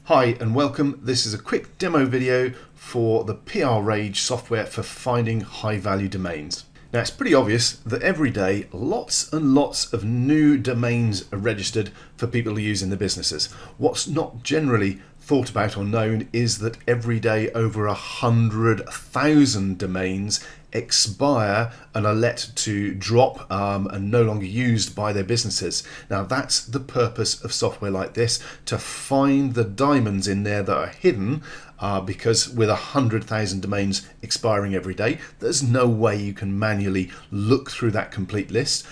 Hi and welcome. This is a quick demo video for the PR Rage software for finding high value domains. Now it's pretty obvious that every day lots and lots of new domains are registered for people to use in their businesses. What's not generally thought about or known is that every day over 100,000 domains expire and are let to drop and no longer used by their businesses. Now that's the purpose of software like this, to find the diamonds in there that are hidden, because with 100,000 domains expiring every day, there's no way you can manually look through that complete list.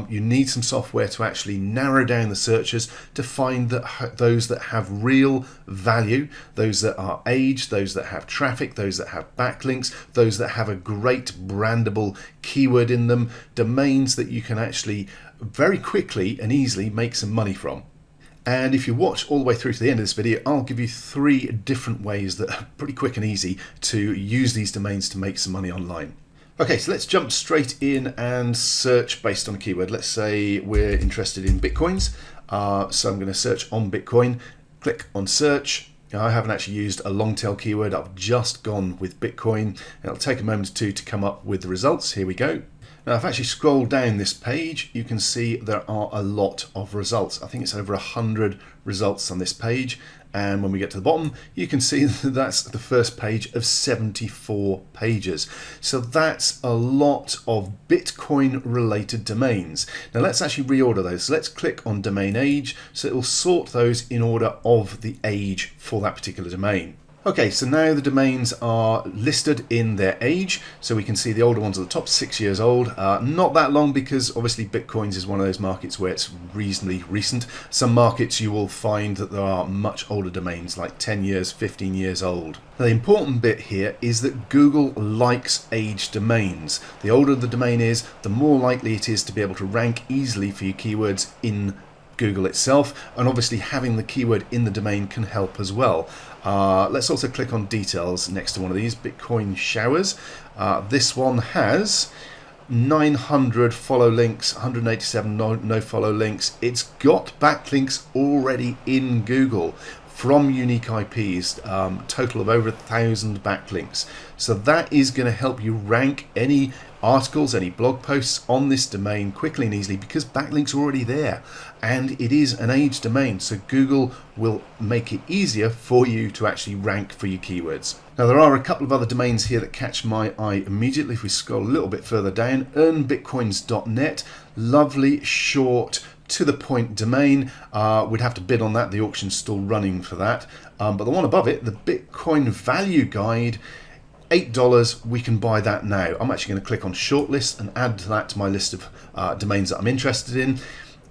You need some software to actually narrow down the searches to find those that have real value, those that are aged, those that have traffic, those that have backlinks, those that have a great brandable keyword in them, domains that you can actually very quickly and easily make some money from. And if you watch all the way through to the end of this video, I'll give you 3 different ways that are pretty quick and easy to use these domains to make some money online. Okay, so let's jump straight in and search based on a keyword. Let's say we're interested in Bitcoins. So I'm going to search on Bitcoin, click on search. Now, I haven't actually used a long tail keyword. I've just gone with Bitcoin. It'll take a moment or two to come up with the results. Here we go. Now, if I actually scroll down this page, you can see there are a lot of results. I think it's over 100 results on this page. And when we get to the bottom, you can see that that's the first page of 74 pages. So that's a lot of Bitcoin related domains. Now let's actually reorder those. So let's click on domain age. So it will sort those in order of the age for that particular domain. Okay, so now the domains are listed in their age, so we can see the older ones at the top, 6 years old. Not that long, because obviously Bitcoins is one of those markets where it's reasonably recent. Some markets you will find that there are much older domains, like 10 years, 15 years old. Now, the important bit here is that Google likes aged domains. The older the domain is, the more likely it is to be able to rank easily for your keywords in Google itself, and obviously having the keyword in the domain can help as well. Let's also click on details next to one of these, Bitcoin showers. This one has 900 follow links, 187 no follow links. It's got backlinks already in Google from unique IPs, total of over 1,000 backlinks. So that is going to help you rank any articles, any blog posts on this domain quickly and easily, because backlinks are already there, and it is an aged domain, so Google will make it easier for you to actually rank for your keywords. Now there are a couple of other domains here that catch my eye immediately. If we scroll a little bit further down, earnbitcoins.net, lovely short to the point domain. We'd have to bid on that, the auction's still running for that, but the one above it, the Bitcoin value guide, $8, we can buy that now. I'm actually going to click on shortlist and add that to my list of domains that I'm interested in.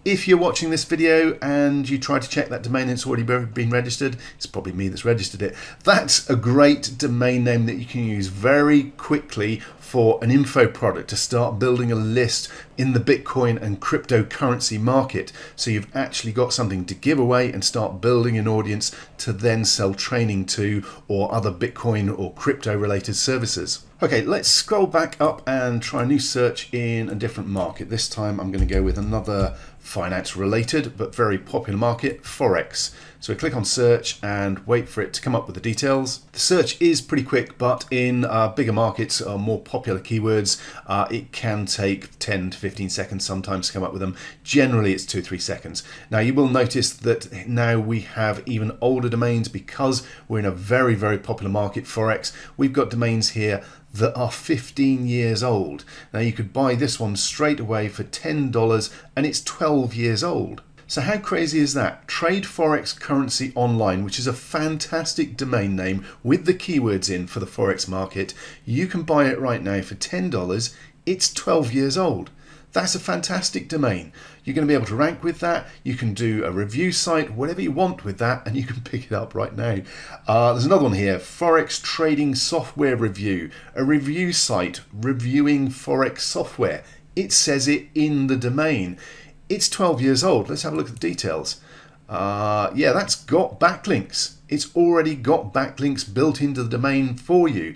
If you're watching this video and you try to check that domain and it's already been registered, it's probably me that's registered it. That's a great domain name that you can use very quickly for an info product to start building a list in the Bitcoin and cryptocurrency market. So you've actually got something to give away and start building an audience to then sell training to, or other Bitcoin or crypto related services. Okay, let's scroll back up and try a new search in a different market. This time I'm going to go with another finance related but very popular market, Forex. So we click on search and wait for it to come up with the details. The search is pretty quick, but in bigger markets or more popular keywords, it can take 10 to 15 seconds sometimes to come up with them. Generally it's 2-3 seconds. Now you will notice that now we have even older domains, because we're in a very, very popular market, Forex. We've got domains here that are 15 years old. Now you could buy this one straight away for $10 and it's 12 years old. So how crazy is that? Trade Forex Currency Online, which is a fantastic domain name with the keywords in for the Forex market. You can buy it right now for $10. It's 12 years old. That's a fantastic domain. You're going to be able to rank with that. You can do a review site, whatever you want with that, and you can pick it up right now. There's another one here, Forex Trading Software Review, a review site reviewing Forex software. It says it in the domain. It's 12 years old. Let's have a look at the details. Yeah, that's got backlinks. It's already got backlinks built into the domain for you.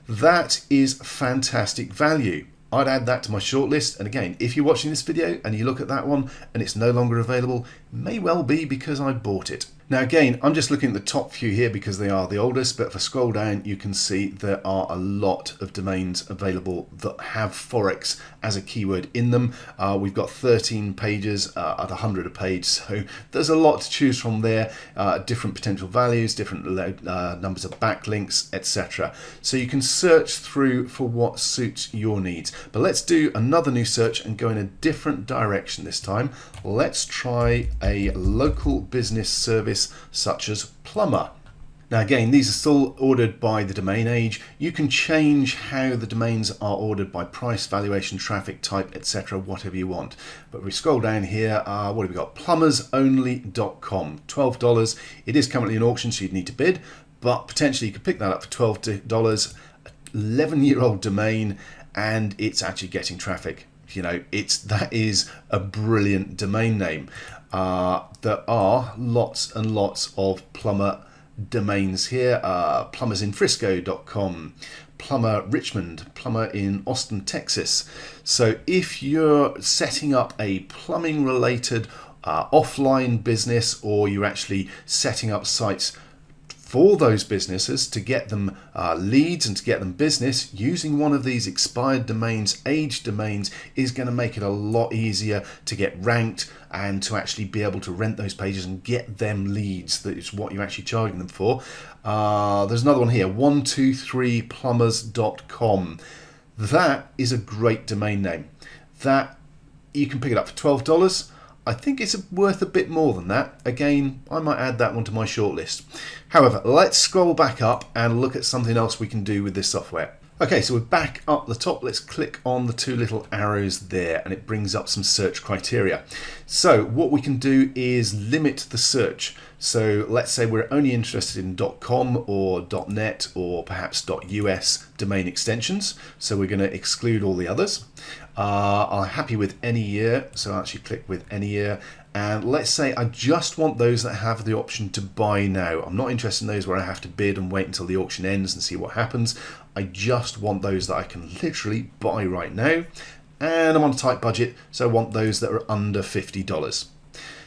That is fantastic value. I'd add that to my shortlist. And again, if you're watching this video and you look at that one and it's no longer available, it may well be because I bought it. Now again, I'm just looking at the top few here because they are the oldest, but if I scroll down, you can see there are a lot of domains available that have Forex as a keyword in them. We've got 13 pages at 100 a page, so there's a lot to choose from there, different potential values, different numbers of backlinks, etc. So you can search through for what suits your needs. But let's do another new search and go in a different direction this time. Let's try a local business service such as plumber. Now again, these are still ordered by the domain age. You can change how the domains are ordered by price, valuation, traffic type, etc., whatever you want. But we scroll down here, what have we got? plumbersonly.com, $12. It is currently in auction, so you'd need to bid, but potentially you could pick that up for $12, 11-year-old domain, and it's actually getting traffic. You know, that is a brilliant domain name. There are lots and lots of plumber domains here. plumbersinfrisco.com, plumber Richmond, plumber in Austin, Texas. So if you're setting up a plumbing related offline business, or you're actually setting up sites for those businesses to get them leads and to get them business, using one of these expired domains, aged domains, is going to make it a lot easier to get ranked and to actually be able to rent those pages and get them leads. That is what you're actually charging them for. There's another one here, 123plumbers.com. That is a great domain name. That you can pick it up for $12. I think it's worth a bit more than that. Again, I might add that one to my shortlist. However, let's scroll back up and look at something else we can do with this software. Okay, so we're back up the top. Let's click on the two little arrows there and it brings up some search criteria. So what we can do is limit the search. So let's say we're only interested in .com or .net or perhaps .us domain extensions. So we're going to exclude all the others. I'm happy with any year, so I'll actually click with any year. And let's say I just want those that have the option to buy now. I'm not interested in those where I have to bid and wait until the auction ends and see what happens. I just want those that I can literally buy right now. And I'm on a tight budget, so I want those that are under $50.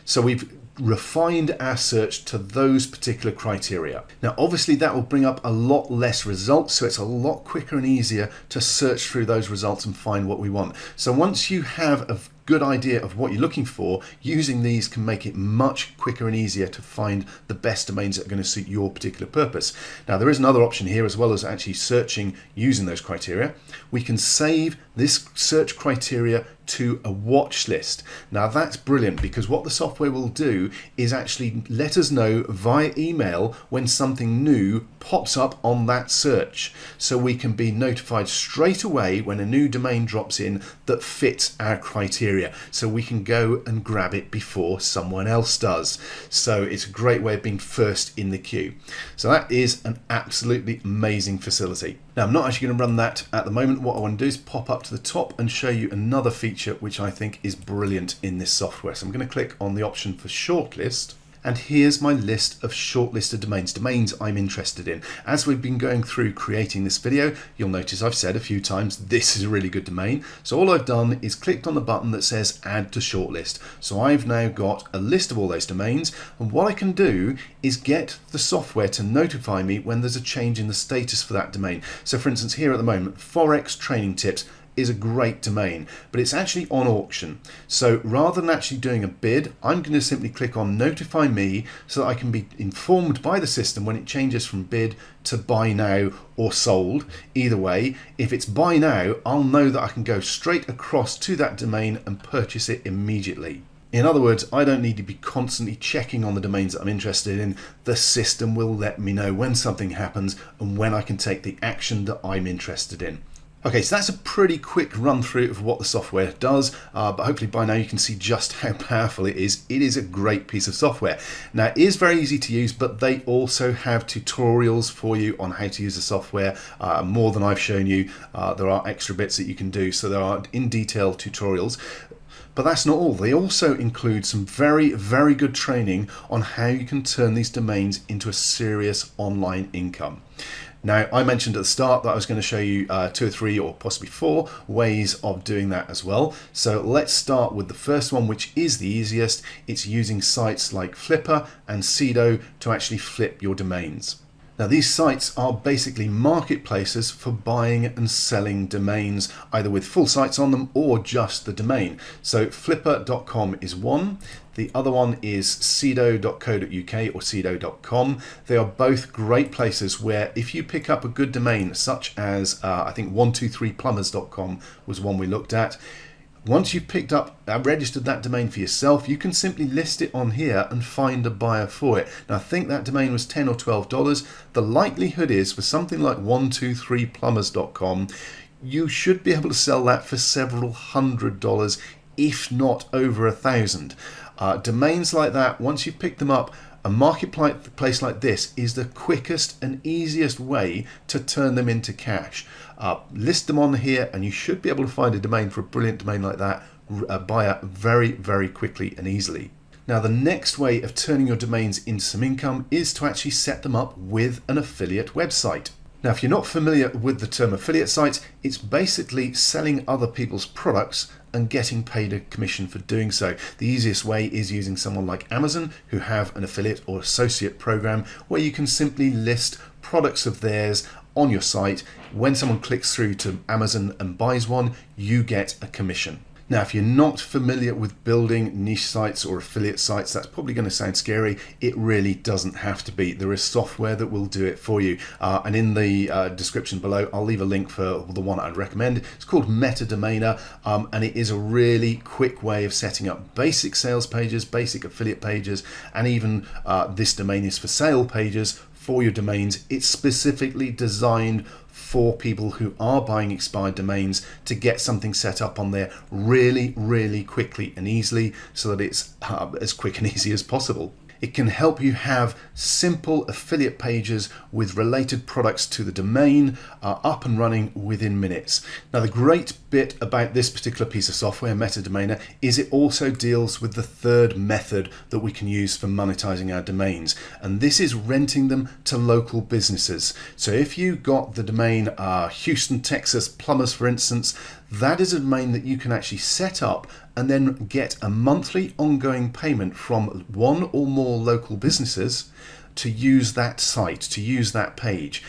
So we've refined our search to those particular criteria. Now obviously that will bring up a lot less results, so it's a lot quicker and easier to search through those results and find what we want. So once you have a good idea of what you're looking for, using these can make it much quicker and easier to find the best domains that are going to suit your particular purpose. Now there is another option here, as well as actually searching using those criteria. We can save this search criteria to a watch list. Now that's brilliant, because what the software will do is actually let us know via email when something new pops up on that search, so we can be notified straight away when a new domain drops in that fits our criteria, so we can go and grab it before someone else does. So it's a great way of being first in the queue. So that is an absolutely amazing facility. Now I'm not actually going to run that at the moment. What I want to do is pop up to the top and show you another feature which I think is brilliant in this software. So I'm going to click on the option for shortlist, and here's my list of shortlisted domains I'm interested in. As we've been going through creating this video, you'll notice I've said a few times this is a really good domain. So all I've done is clicked on the button that says add to shortlist. So I've now got a list of all those domains, and what I can do is get the software to notify me when there's a change in the status for that domain. So for instance, here at the moment, Forex Training Tips is a great domain, but it's actually on auction. So rather than actually doing a bid, I'm going to simply click on notify me so that I can be informed by the system when it changes from bid to buy now or sold. Either way, if it's buy now, I'll know that I can go straight across to that domain and purchase it immediately. In other words, I don't need to be constantly checking on the domains that I'm interested in. The system will let me know when something happens and when I can take the action that I'm interested in. Okay, so that's a pretty quick run through of what the software does, but hopefully by now you can see just how powerful it is. It is a great piece of software. Now it is very easy to use, but they also have tutorials for you on how to use the software, more than I've shown you. There are extra bits that you can do, so there are in detail tutorials. But that's not all. They also include some very, very good training on how you can turn these domains into a serious online income. Now, I mentioned at the start that I was going to show you 2 or 3 or possibly 4 ways of doing that as well. So let's start with the first one, which is the easiest. It's using sites like Flipper and Sedo to actually flip your domains. Now, these sites are basically marketplaces for buying and selling domains, either with full sites on them or just the domain. So flipper.com is one. The other one is sedo.co.uk or sedo.com. They are both great places where if you pick up a good domain, such as I think 123plumbers.com was one we looked at. Once you've picked up and registered that domain for yourself, you can simply list it on here and find a buyer for it. Now, I think that domain was $10 or $12. The likelihood is for something like 123plumbers.com, you should be able to sell that for several $100s, if not over $1,000. Domains like that, once you've picked them up, a marketplace like this is the quickest and easiest way to turn them into cash. List them on here and you should be able to find a domain for a brilliant domain like that, a buyer very, very quickly and easily. Now, the next way of turning your domains into some income is to actually set them up with an affiliate website. Now, if you're not familiar with the term affiliate site, it's basically selling other people's products and getting paid a commission for doing so. The easiest way is using someone like Amazon, who have an affiliate or associate program where you can simply list products of theirs on your site. When someone clicks through to Amazon and buys one, you get a commission. Now, if you're not familiar with building niche sites or affiliate sites, that's probably going to sound scary. It really doesn't have to be. There is software that will do it for you. And in the description below, I'll leave a link for the one I'd recommend. It's called MetaDomainer, and it is a really quick way of setting up basic sales pages, basic affiliate pages, and even this domain is for sale pages for your domains. It's specifically designed for people who are buying expired domains to get something set up on there really, really quickly and easily so that it's as quick and easy as possible. It can help you have simple affiliate pages with related products to the domain up and running within minutes. Now, the great bit about this particular piece of software, MetaDomainer, is it also deals with the third method that we can use for monetizing our domains, and this is renting them to local businesses. So if you got the domain Houston, Texas Plumbers, for instance, that is a domain that you can actually set up and then get a monthly ongoing payment from one or more local businesses to use that site, to use that page.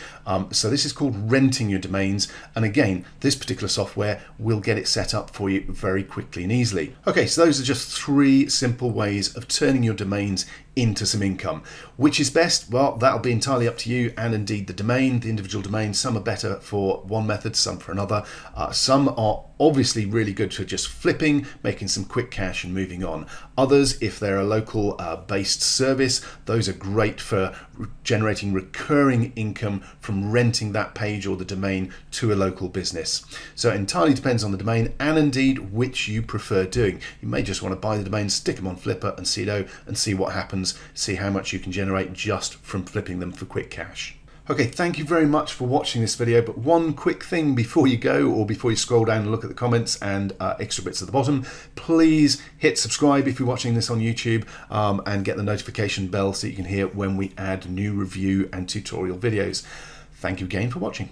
So this is called renting your domains. And again, this particular software will get it set up for you very quickly and easily. Okay, so those are just 3 simple ways of turning your domains into some income. Which is best? Well, that'll be entirely up to you and indeed the domain, the individual domain. Some are better for one method, some for another. Some are obviously really good for just flipping, making some quick cash and moving on. Others, if they're a local based service, those are great for generating recurring income from renting that page or the domain to a local business. So it entirely depends on the domain and indeed which you prefer doing. You may just want to buy the domain, stick them on Flipper and Sedo and see what happens, see how much you can generate just from flipping them for quick cash. Okay, thank you very much for watching this video, but one quick thing before you go, or before you scroll down and look at the comments and extra bits at the bottom, please hit subscribe if you're watching this on YouTube, and get the notification bell so you can hear when we add new review and tutorial videos. Thank you again for watching.